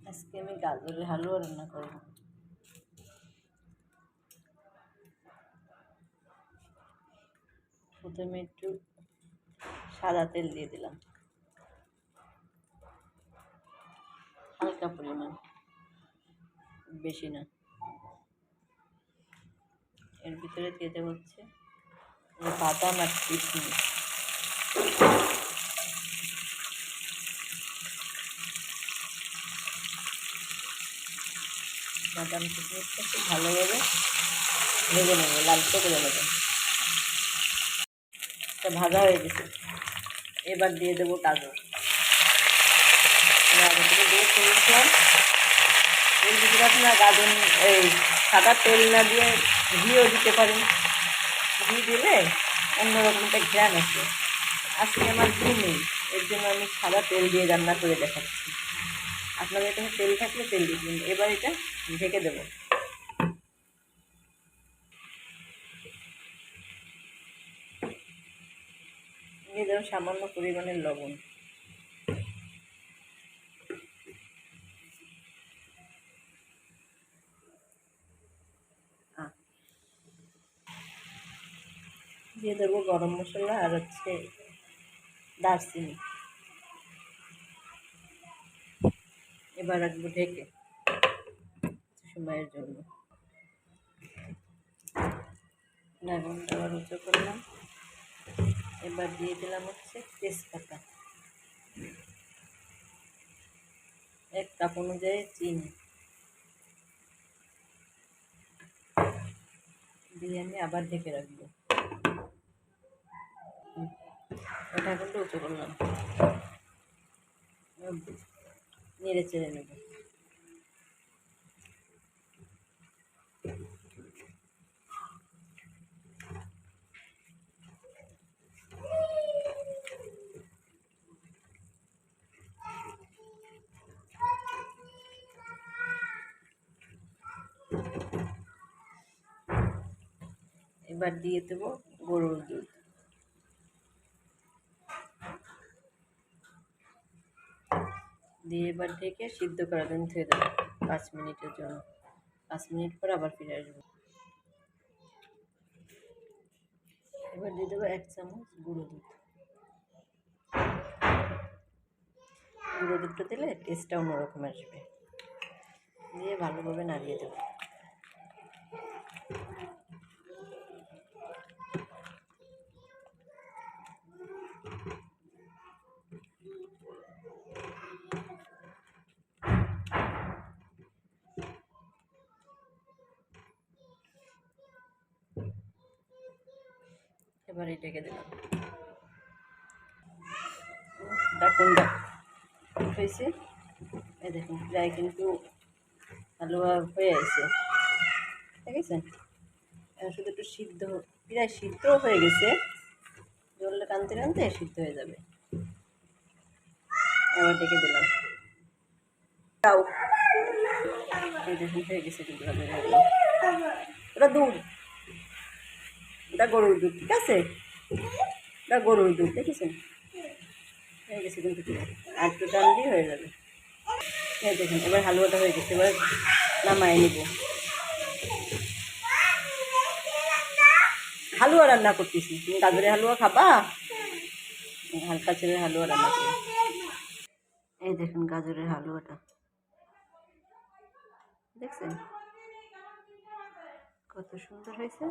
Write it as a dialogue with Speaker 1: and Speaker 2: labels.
Speaker 1: আজকে আমি গাজরের হালুয়া রান্না করব। প্রথমে একটু সাদা তেল দিয়ে দিলাম, হালকা পরিমাণ, বেশি না। এর ভিতরে দিয়ে দেবো হচ্ছে বাদাম আর কিশমিশ। বাদাম কিশমিশটা খুব ভালোভাবে ভেজে নেব, লালচে করে নেব। এটা ভাজা হয়ে গেছে, এবার দিয়ে দেবো গাজর। আগে থেকে দিয়ে ফেলেছিলাম। এর ভিতরে আপনার গাজর এই সাদা তেল না দিয়ে ঘিও দিতে পারেন। ঘি দিলে অন্যরকম একটা ঘ্রাণ আছে। আজকে আমার ঘি নেই, এর জন্য আমি সাদা তেল দিয়ে রান্না করে দেখাচ্ছি। আপনাদের এখানে তেল থাকলে তেল দিয়ে দিন। এবার এটা ঢেকে দেবো। দিয়ে দেবো সামান্য পরিমাণের লবণ। দিয়ে দেবো গরম মশলা আর হচ্ছে দারচিনি। এবার রাখবো ঢেকে সময়ের জন্য। আগুনটা আবার উঁচু করলাম। এবার দিয়ে দিলাম হচ্ছে তেজপাতা, 1 কাপ অনুযায়ী চিনি দিয়ে আমি আবার ঢেকে রাখবো। এটা কিন্তু উঁচু করলাম, নেড়ে চেড়ে নেব। এবার দিয়ে দেবো গরুর দুধ। দিয়ে এবার ঢেকে সিদ্ধ করার জন্য ধুয়ে দেবো 5 মিনিটের জন্য। 5 মিনিট পর আবার ফিরে আসবো। এবার দিয়ে দেবো 1 চামচ গুঁড়ো দুধ। গুঁড়ো দুধটা দিলে টেস্টটা অন্যরকম আসবে। দিয়ে ভালোভাবে নাড়িয়ে দেবো। এবার এটাকে দিলাম। ডাকুনটা হয়েছে, এই দেখুন প্রায় কিন্তু হালুয়া হয়ে আছে, ঠিক আছে। শুধু একটু সিদ্ধ, প্রায় সিদ্ধ হয়ে গেছে। জলটা টানতে টানতে সিদ্ধ হয়ে যাবে। এবার ডেকে দিলাম। তাও এই দেখুন হয়ে গেছে কিন্তু ওটা দুধ, ওটা গরুর দুধ, ঠিক আছে। ওটা গরুর দুধ, দেখেছেন হয়ে গেছে কিন্তু। আর একটু টান দিয়ে হয়ে যাবে। এই দেখুন এবার হালুয়াটা হয়ে গেছে, এবার নামায় নিব। হালুয়া রান্না করতেছি। তুমি গাজরের হালুয়া খাবা? হালকা ছেড়ে হালুয়া রান্না করি। এই দেখুন গাজরের হালুয়াটা, দেখছেন কত সুন্দর হয়েছে।